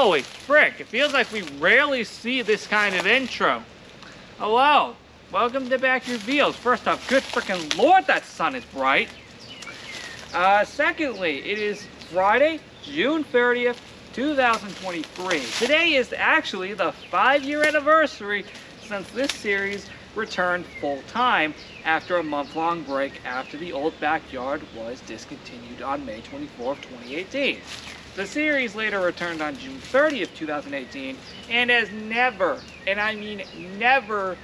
Holy frick, it feels like we rarely see this kind of intro. Hello, welcome to Backyard Reveals. First off, good frickin' lord, that sun is bright. Secondly, it is Friday, June 30th, 2023. Today is actually the 5-year anniversary since this series returned full-time after a month-long break after the old backyard was discontinued on May 24th, 2018. The series later returned on June 30th, 2018 and has never, and I mean never,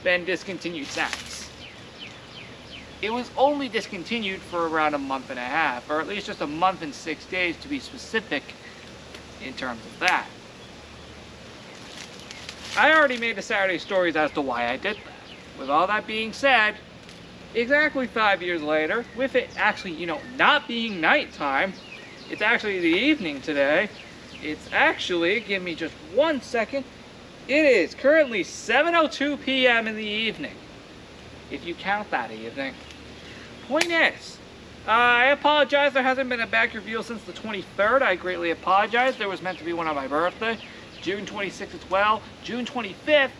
been discontinued since. It was only discontinued for around a month and a half, or at least just a month and 6 days to be specific in terms of that. I already made the Saturday stories as to why I did that. With all that being said, exactly 5 years later, with it actually, not being nighttime, it's actually the evening today. It's actually, give me just 1 second, it is currently 7:02 p.m. in the evening, if you count that evening. Point is, I apologize, there hasn't been a back reveal since the 23rd. I greatly apologize. There was meant to be one on my birthday, June 26th as well, June 25th,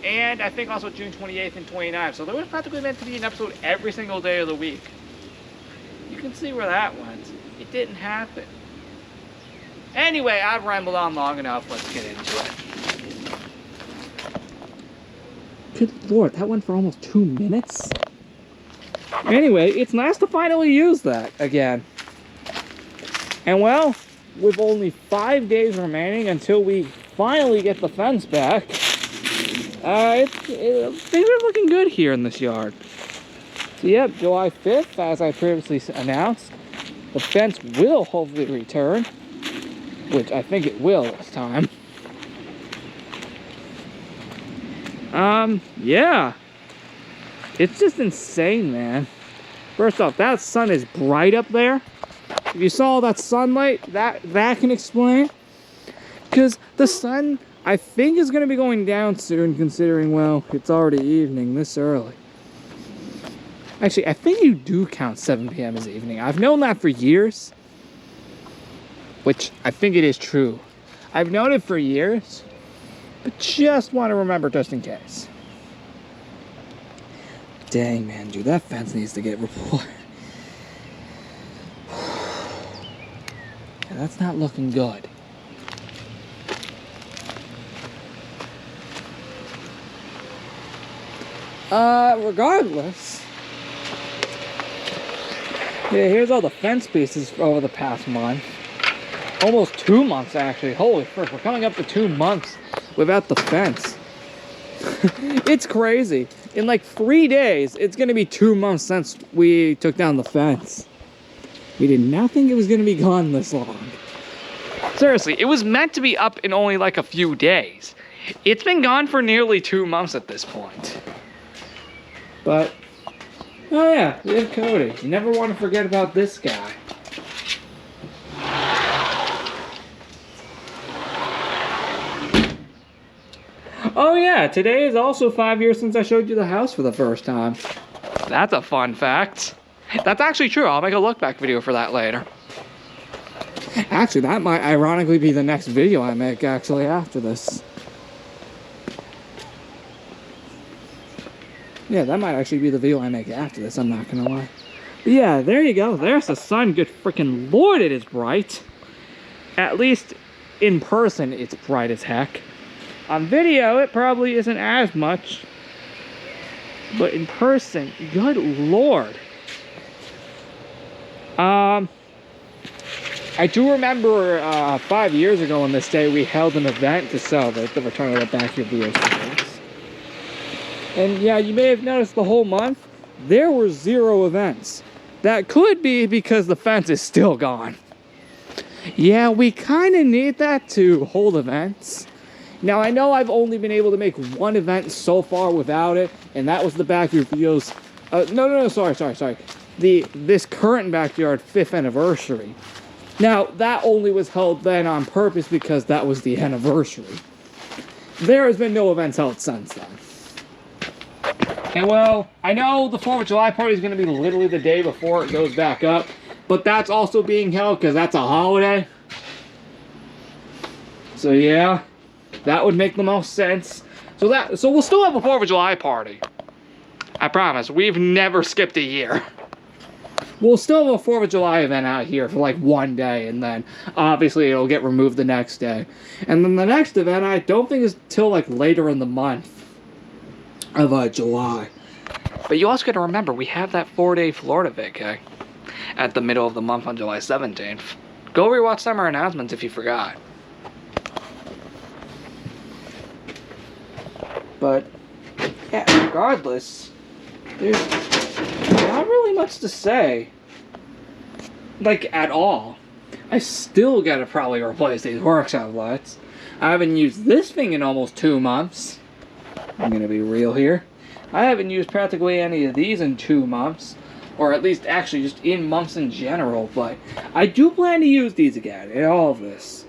and I think also June 28th and 29th. So there was practically meant to be an episode every single day of the week. You can see where that went. It didn't happen. Anyway, I've rambled on long enough. Let's get into it. Good lord, that went for almost 2 minutes? Anyway, it's nice to finally use that again. And well, with only 5 days remaining until we finally get the fence back, things are looking good here in this yard. So yep, July 5th, as I previously announced, the fence will hopefully return, which I think it will this time. Yeah. It's just insane, man. First off, that sun is bright up there. If you saw that sunlight, that can explain. Because the sun, I think, is going to be going down soon, considering, well, it's already evening this early. Actually, I think you do count 7 p.m. as evening. I've known that for years. Which, I think it is true. I've known it for years. But just want to remember just in case. Dang, man, dude, that fence needs to get repaired. Yeah, that's not looking good. Regardless. Yeah, here's all the fence pieces over the past month. Almost 2 months, actually. Holy frick, we're coming up to 2 months without the fence. It's crazy. In like 3 days, it's going to be 2 months since we took down the fence. We did not think it was going to be gone this long. Seriously, it was meant to be up in only like a few days. It's been gone for nearly 2 months at this point. But, oh yeah, we have Cody. You never want to forget about this guy. Oh yeah, today is also 5 years since I showed you the house for the first time. That's a fun fact. That's actually true. I'll make a look back video for that later. Actually, that might ironically be the next video I make actually after this. Yeah, that might actually be the video I make after this, I'm not gonna lie. But yeah, there you go. There's the sun. Good freaking lord, it is bright. At least in person, it's bright as heck. On video, it probably isn't as much. But in person, good lord. I do remember 5 years ago on this day, we held an event to celebrate the return of the Backyard Reveals series. And yeah, you may have noticed the whole month, there were 0 events. That could be because the fence is still gone. Yeah, we kind of need that to hold events. Now, I know I've only been able to make 1 event so far without it, and that was the Backyard Reveals. Sorry. This current Backyard 5th anniversary. Now, that only was held then on purpose because that was the anniversary. There has been no events held since then. And well, I know the 4th of July party is going to be literally the day before it goes back up, but that's also being held because that's a holiday. So yeah, that would make the most sense. So we'll still have a 4th of July party. I promise, we've never skipped a year. We'll still have a 4th of July event out here for like one day, and then obviously it'll get removed the next day. And then the next event I don't think is till like later in the month of July. But you also got to remember, we have that 4-day Florida vacay at the middle of the month on July 17th. Go rewatch summer announcements if you forgot. But yeah, regardless, there's not really much to say, like, at all. I still gotta probably replace these workshop lights. I haven't used this thing in almost 2 months. I'm gonna be real here. I haven't used practically any of these in 2 months, or at least actually just in months in general, but I do plan to use these again in all of this.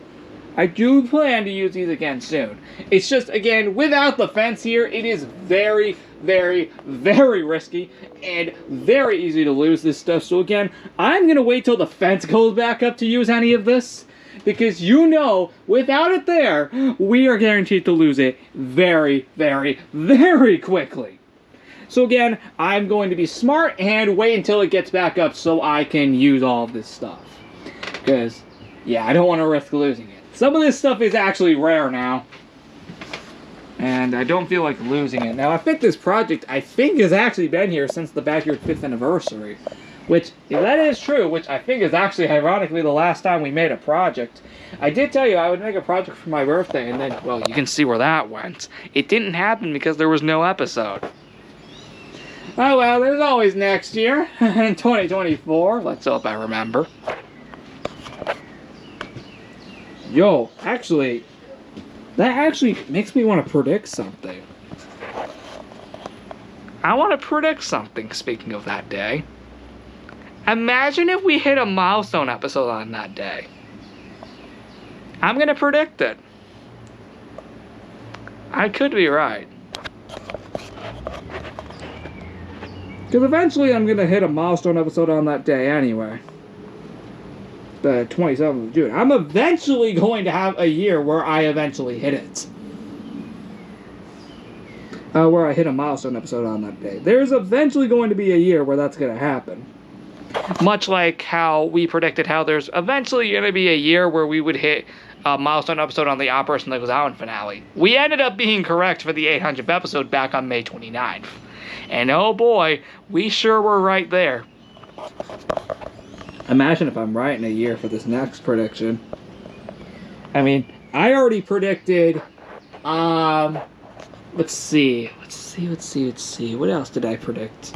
I do plan to use these again soon. It's just, again, without the fence here, it is very, very, very risky and very easy to lose this stuff. So again, I'm going to wait till the fence goes back up to use any of this. Because you know, without it there, we are guaranteed to lose it very, very, very quickly. So again, I'm going to be smart and wait until it gets back up so I can use all of this stuff. Because, yeah, I don't want to risk losing it. Some of this stuff is actually rare now. And I don't feel like losing it. Now, I think this project, has actually been here since the Backyard 5th anniversary. Which, if that is true, which I think is actually ironically the last time we made a project. I did tell you I would make a project for my birthday, and then, well, you can see where that went. It didn't happen because there was no episode. Oh well, there's always next year, in 2024. Let's hope I remember. Yo, actually, that actually makes me want to predict something. I want to predict something, speaking of that day. Imagine if we hit a milestone episode on that day. I'm going to predict it. I could be right. Because eventually I'm going to hit a milestone episode on that day anyway. The 27th of June. I'm eventually going to have a year where I eventually hit it. Where I hit a milestone episode on that day. There's eventually going to be a year where that's going to happen. Much like how we predicted how there's eventually going to be a year where we would hit a milestone episode on the Operation Nichols Island finale. We ended up being correct for the 800th episode back on May 29th. And oh boy, we sure were right there. Imagine if I'm right in a year for this next prediction. I mean, I already predicted, let's see. What else did I predict?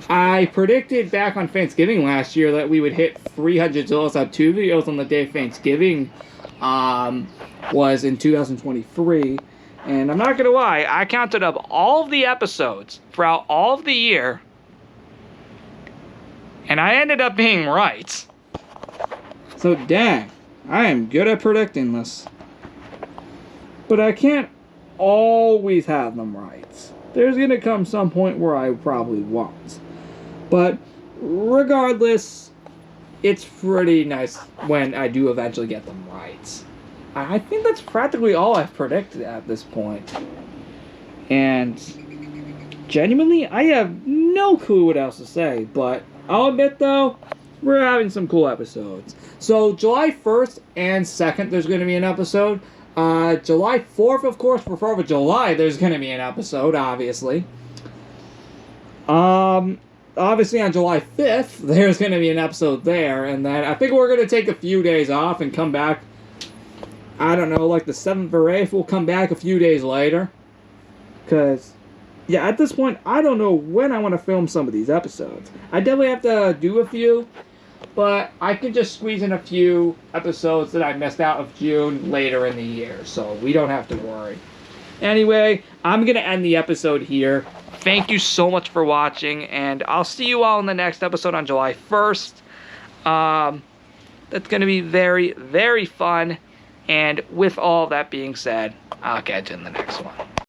I predicted back on Thanksgiving last year that we would hit 300 Zillows on 2 videos on the day of Thanksgiving, was in 2023. And I'm not going to lie, I counted up all of the episodes throughout all of the year, and I ended up being right. So dang, I am good at predicting this. But I can't always have them right. There's going to come some point where I probably won't. But regardless, it's pretty nice when I do eventually get them right. I think that's practically all I've predicted at this point. And genuinely, I have no clue what else to say. But I'll admit, though, we're having some cool episodes. So July 1st and 2nd, there's going to be an episode. July 4th, of course, for 4th of July, there's going to be an episode, obviously. Obviously on July 5th, there's going to be an episode there. And then I think we're going to take a few days off and come back. I don't know, like the 7th or 8th, we'll come back a few days later. Because, yeah, at this point, I don't know when I want to film some of these episodes. I definitely have to do a few, but I can just squeeze in a few episodes that I missed out of June later in the year, so we don't have to worry. Anyway, I'm going to end the episode here. Thank you so much for watching, and I'll see you all in the next episode on July 1st. That's going to be very, very fun. And with all that being said, I'll catch you in the next one.